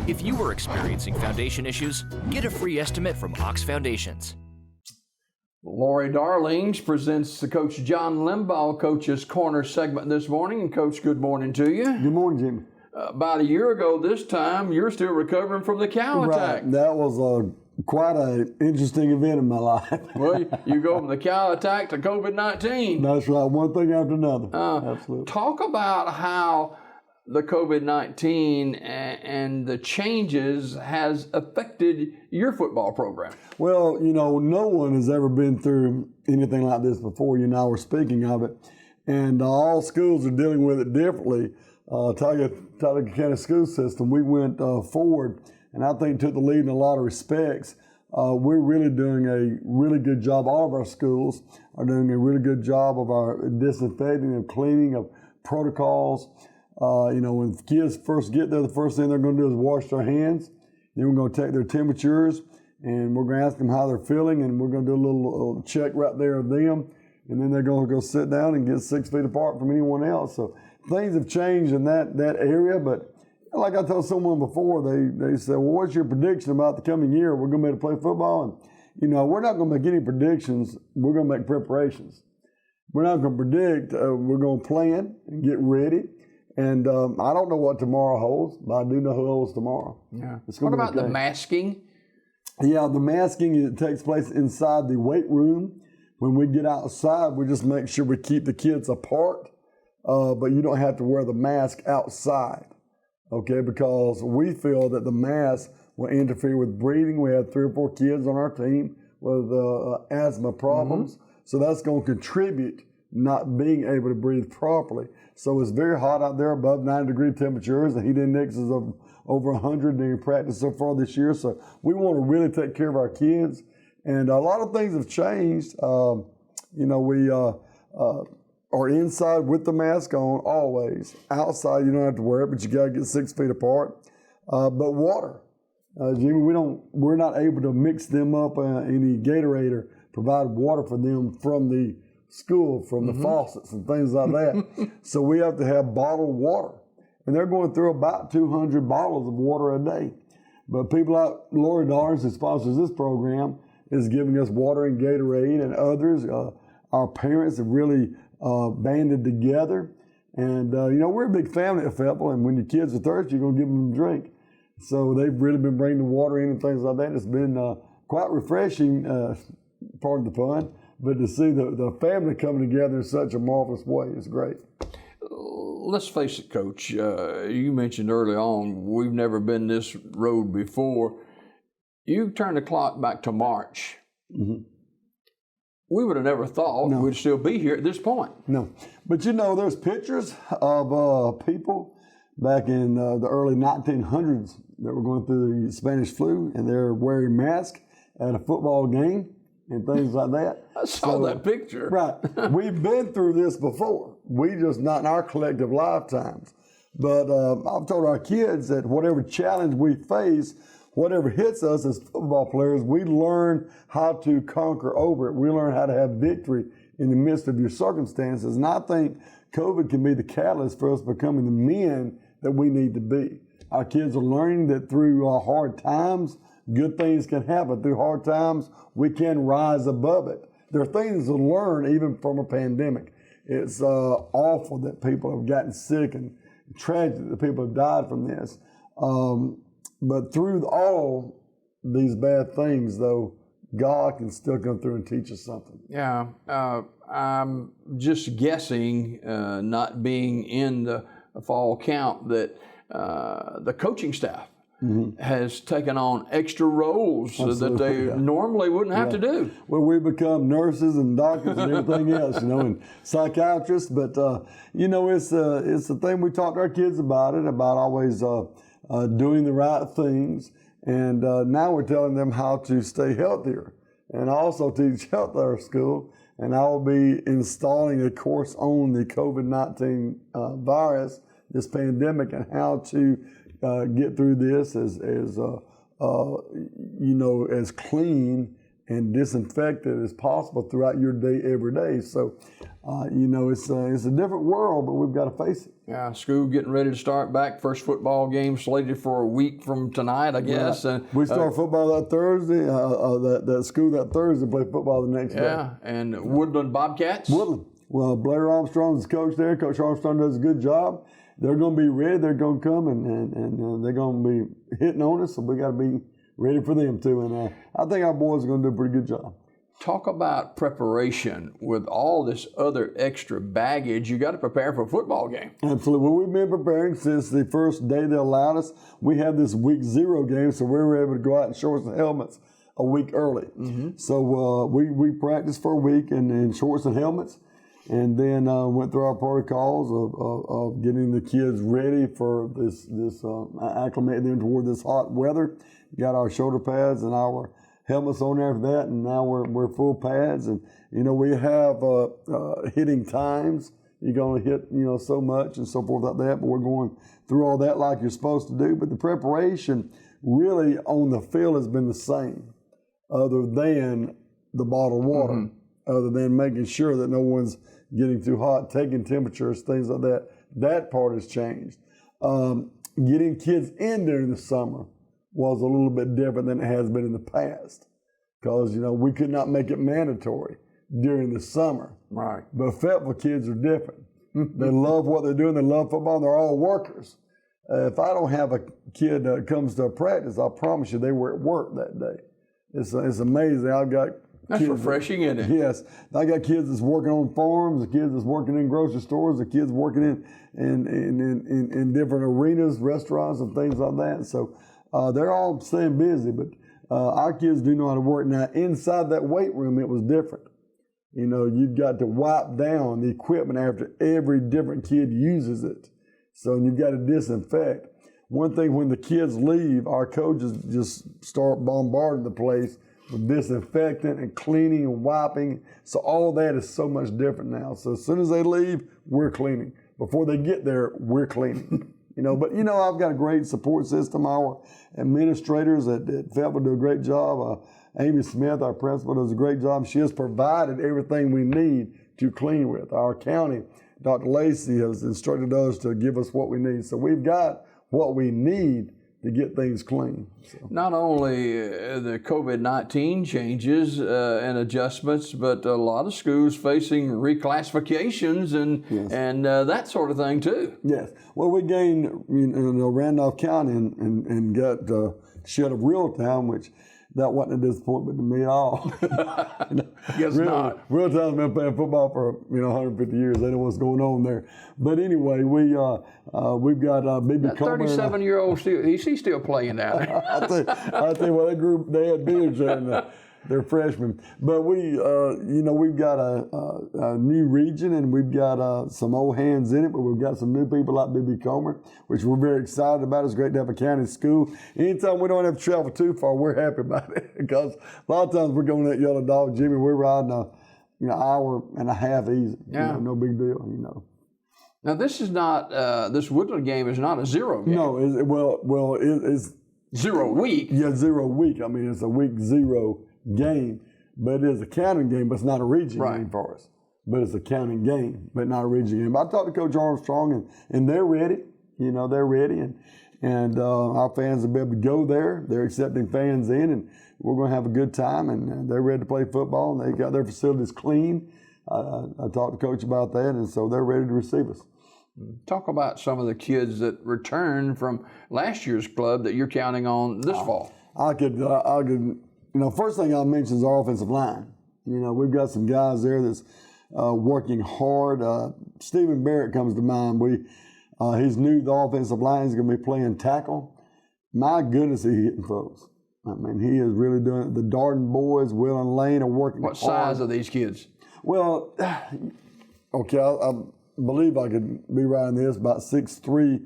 If you are experiencing foundation issues, get a free estimate from Ox Foundations. Lori Darlings presents the Coach John Limbaugh Coach's Corner segment this morning. And Coach, good morning to you. Good morning, Jimmy. About a year ago this time, you're still recovering from the cow attack. Right. That was quite an interesting event in my life. Well, you go from the cow attack to COVID-19. That's right. One thing after another. Absolutely. Talk about how the COVID-19 and the changes has affected your football program. Well, no one has ever been through anything like this before. You and I were speaking of it. And all schools are dealing with it differently. Talladega County school system, we went forward, and I think took the lead in a lot of respects. We're really doing a really good job. All of our schools are doing a really good job of our disinfecting and cleaning of protocols. When kids first get there, the first thing they're going to do is wash their hands. Then we're going to take their temperatures, and we're going to ask them how they're feeling, and we're going to do a little check right there of them. And then they're going to go sit down and get 6 feet apart from anyone else. So things have changed in that area. But like I told someone before, they said, well, what's your prediction about the coming year? We're going to be able to play football. And, we're not going to make any predictions. We're going to make preparations. We're not going to predict. We're going to plan and get ready. And I don't know what tomorrow holds, but I do know who holds tomorrow. Yeah. What about the masking? Yeah, the masking, it takes place inside the weight room. When we get outside, we just make sure we keep the kids apart, but you don't have to wear the mask outside, okay? Because we feel that the mask will interfere with breathing. We had 3 or 4 kids on our team with asthma problems, so that's going to contribute not being able to breathe properly. So it's very hot out there, above 90-degree temperatures. The heat index is of over 100 during practice so far this year. So we want to really take care of our kids. And a lot of things have changed. We are inside with the mask on always. Outside, you don't have to wear it, but you got to get 6 feet apart. But water, Jimmy, we're not able to mix them up any Gatorade or provide water for them from the school, from the faucets and things like that. So we have to have bottled water. And they're going through about 200 bottles of water a day. But people like Lori Darlings, who sponsors this program, is giving us water and Gatorade, and others. Our parents have really banded together. And, we're a big family at Fayetteville, and when your kids are thirsty, you're going to give them a drink. So they've really been bringing the water in and things like that. It's been quite refreshing, part of the fun. But to see the family coming together in such a marvelous way is great. Let's face it, Coach. You mentioned early on, we've never been this road before. You turned the clock back to March. We would have never thought we'd still be here at this point. No. But there's pictures of people back in the early 1900s that were going through the Spanish flu, and they're wearing masks at a football game and things like that. I saw that picture. Right. We've been through this before. We just not in our collective lifetimes. But I've told our kids that whatever challenge we face, whatever hits us as football players, we learn how to conquer over it. We learn how to have victory in the midst of your circumstances. And I think COVID can be the catalyst for us becoming the men that we need to be. Our kids are learning that through hard times, good things can happen. Through hard times, we can rise above it. There are things to learn even from a pandemic. It's awful that people have gotten sick and tragic that people have died from this. But through all these bad things, though, God can still come through and teach us something. Yeah, I'm just guessing, not being in the fall camp, that the coaching staff has taken on extra roles that they normally wouldn't have to do. Well, we become nurses and doctors and everything else, and psychiatrists. But it's the thing we talk to our kids about always doing the right things. And now we're telling them how to stay healthier, and also teach health at our school. And I will be installing a course on the COVID-19 virus, this pandemic, and how to get through this as clean and disinfected as possible throughout your day every day. So, it's a different world, but we've got to face it. Yeah, school getting ready to start back. First football game slated for a week from tonight, I guess. Right. We start football that Thursday. That school that Thursday, play football the next day. Yeah, and Woodland Bobcats. Woodland. Well, Blair Armstrong's the coach there. Coach Armstrong does a good job. They're going to be ready. They're going to come and they're going to be hitting on us. So we got to be ready for them too. And I think our boys are going to do a pretty good job. Talk about preparation with all this other extra baggage. You got to prepare for a football game. Absolutely. Well, we've been preparing since the first day they allowed us. We had this week 0 game, so we were able to go out in shorts and helmets a week early. Mm-hmm. So we practiced for a week in shorts and helmets, and then went through our protocols of getting the kids ready for this acclimating them toward this hot weather. Got our shoulder pads and our helmets on there for that, and now we're full pads, and we have hitting times. You're going to hit so much and so forth like that, but we're going through all that like you're supposed to do. But the preparation really on the field has been the same, other than the bottled water, mm-hmm. other than making sure that no one's getting too hot, taking temperatures, things like that. That part has changed. Getting kids in during the summer was a little bit different than it has been in the past, because we could not make it mandatory during the summer. Right. But Fayetteville kids are different. They love what they're doing. They love football. And they're all workers. If I don't have a kid that comes to a practice, I promise you they were at work that day. It's amazing. I've got that's kids refreshing, isn't it? Yes, I got kids that's working on farms, the kids that's working in grocery stores, the kids working in different arenas, restaurants, and things like that. So. They're all staying busy, but our kids do know how to work. Now, inside that weight room, it was different. You've got to wipe down the equipment after every different kid uses it. So you've got to disinfect. One thing, when the kids leave, our coaches just start bombarding the place with disinfectant and cleaning and wiping. So all that is so much different now. So as soon as they leave, we're cleaning. Before they get there, we're cleaning. But I've got a great support system. Our administrators at Fayetteville do a great job. Amy Smith, our principal, does a great job. She has provided everything we need to clean with. Our county, Dr. Lacey, has instructed us to give us what we need. So we've got what we need to get things clean. So. Not only the COVID-19 changes and adjustments, but a lot of schools facing reclassifications and that sort of thing too. Yes. Well, we gained Randolph County and got shed of Reeltown, which that wasn't a disappointment to me at all. Guess not. Reeltown's been playing football for 150 years. They know what's going on there. But anyway, we've got B.B. Comer. That 37-year-old he's still playing down there. I think well, that group, they had beards there, and they're freshmen. But we've got a new region, and we've got some old hands in it, but we've got some new people like B.B. Comer, which we're very excited about. It's great to have a county school. Anytime we don't have to travel too far, we're happy about it, because a lot of times we're going to that Yellow Dog, Jimmy, we're riding hour and a half easy. Yeah. No big deal, Now, this is not, this Woodland game is not a 0 game. No, it's 0 week. Yeah, 0 week. I mean, it's a week 0 game, but it is a counting game, but it's not a region game for us. But it's a counting game, but not a region game. But I talked to Coach Armstrong, and they're ready. They're ready, and our fans will be able to go there. They're accepting fans in, and we're going to have a good time, and they're ready to play football, and they got their facilities clean. I talked to Coach about that, and so they're ready to receive us. Talk about some of the kids that returned from last year's club that you're counting on this fall. I could. First thing I'll mention is our offensive line. We've got some guys there that's working hard. Stephen Barrett comes to mind. He's new to the offensive line. He's going to be playing tackle. My goodness, he's hitting folks. I mean, he is really doing it. The Darden boys, Will and Lane, are working hard. What size are these kids? Well, okay, I believe I could be right in this, about 6'3"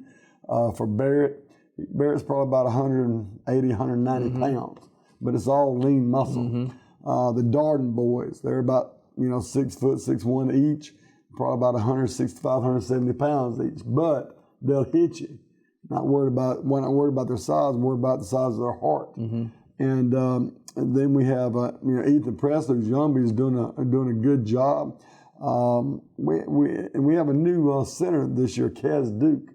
for Barrett. Barrett's probably about 180, 190 pounds, but it's all lean muscle. Mm-hmm. The Darden boys, they're about 6 foot, 6'1" each, probably about 165, 170 pounds each, but they'll hit you. We're not worried about their size, we're worried about the size of their heart. Mm-hmm. And then we have Ethan Presley, who's young, but he's doing a good job. We have a new center this year, Kaz Duke,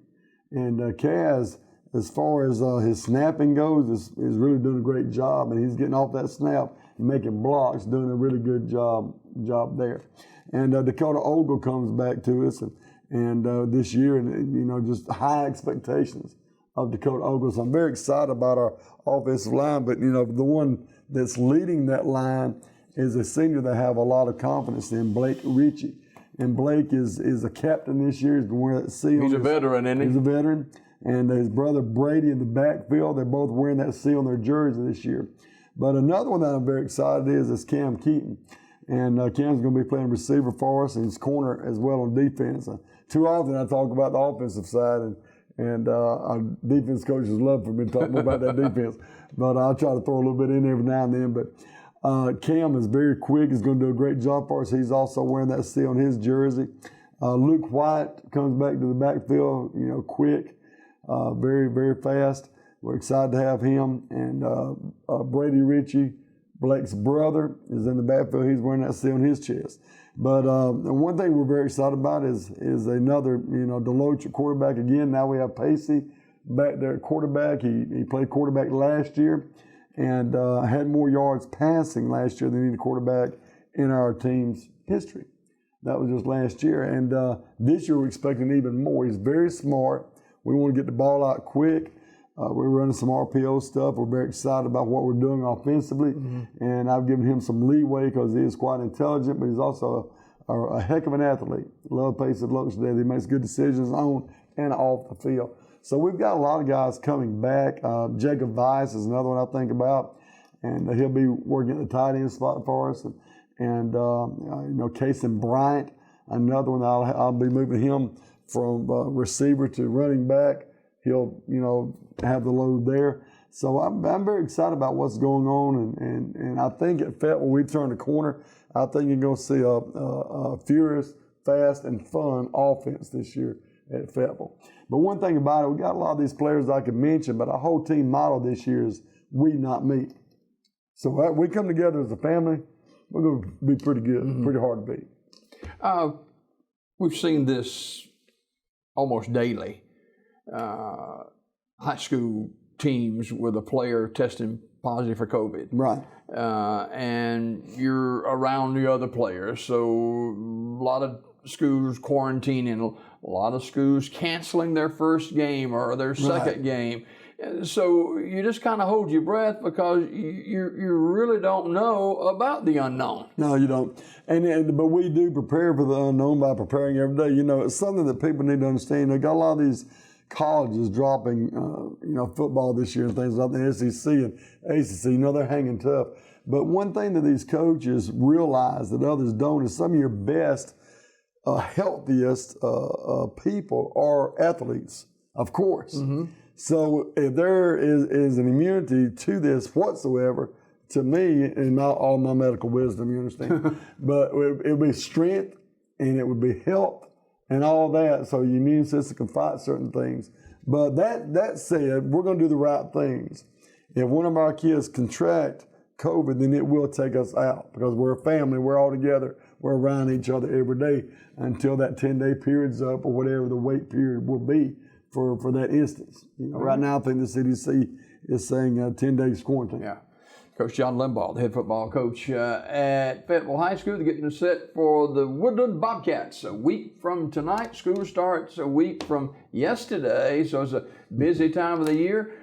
and Kaz, as far as his snapping goes, is really doing a great job, and he's getting off that snap and making blocks, doing a really good job there. And Dakota Ogle comes back to us, and this year, and just high expectations of Dakota Ogle. So I'm very excited about our offensive line, but the one that's leading that line is a senior that I have a lot of confidence in, Blake Ritchie. And Blake is a captain this year. He's been wearing that seal. He's a veteran, isn't he? He's a veteran. And his brother Brady in the backfield, they're both wearing that seal on their jersey this year. But another one that I'm very excited is Cam Keaton. And Cam's going to be playing receiver for us, and he's corner as well on defense. Too often I talk about the offensive side, and our defense coaches love for me to talk more about that defense. But I'll try to throw a little bit in every now and then. But Cam is very quick. He's going to do a great job for us. He's also wearing that seal on his jersey. Luke White comes back to the backfield, quick, very, very fast. We're excited to have him. And Brady Ritchie, Blake's brother, is in the backfield. He's wearing that seal on his chest. But one thing we're very excited about is another, Deloach quarterback again. Now we have Pacey back there at quarterback. He played quarterback last year and had more yards passing last year than any quarterback in our team's history. That was just last year. And this year we're expecting even more. He's very smart. We want to get the ball out quick. We're running some RPO stuff. We're very excited about what we're doing offensively. Mm-hmm. And I've given him some leeway because he is quite intelligent, but he's also a heck of an athlete. Love Pace at Lochsdale. He makes good decisions on and off the field. So we've got a lot of guys coming back. Jacob Weiss is another one I think about, and he'll be working at the tight end spot for us. And Kason Bryant, another one. I'll be moving him from receiver to running back. He'll have the load there. So I'm very excited about what's going on, and I think at Fayetteville we turn the corner. I think you're going to see a furious, fast, and fun offense this year at Fayetteville. But one thing about it, we got a lot of these players I could mention, but our whole team motto this year is "We Not Me." So we come together as a family. We're going to be pretty good, pretty hard to beat. We've seen this almost daily. High school teams with a player testing positive for COVID. Right. And you're around the other players. So a lot of schools quarantining, a lot of schools canceling their first game or their second game. So you just kind of hold your breath because you really don't know about the unknown. No, you don't. But we do prepare for the unknown by preparing every day. It's something that people need to understand. They got a lot of these colleges dropping, football this year and things like the SEC and ACC. They're hanging tough. But one thing that these coaches realize that others don't is some of your best, healthiest people are athletes, of course. Mm-hmm. So if there is an immunity to this whatsoever, to me, in all my medical wisdom, you understand, but it would be strength and it would be health and all that, so your immune system can fight certain things. But that said, we're going to do the right things. If one of our kids contract COVID, then it will take us out because we're a family, we're all together, we're around each other every day until that 10-day period's up or whatever the wait period will be for that instance. Right now I think the CDC is saying 10 days quarantine. Yeah. Coach John Limbaugh, the head football coach at Fayetteville High School, they're getting set for the Woodland Bobcats. A week from tonight, school starts a week from yesterday, so it's a busy time of the year.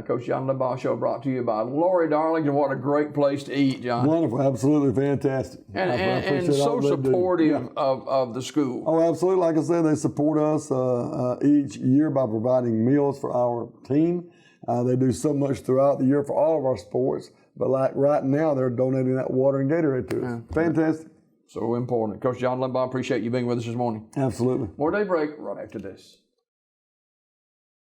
Coach John Limbaugh Show brought to you by Lori Darling, and what a great place to eat, John. Wonderful, absolutely fantastic. And so supportive of the school. Oh, absolutely. Like I said, they support us each year by providing meals for our team. They do so much throughout the year for all of our sports. But like right now, they're donating that water and Gatorade to us. Yeah. Fantastic. So important. Coach John Limbaugh, appreciate you being with us this morning. Absolutely. More Daybreak right after this.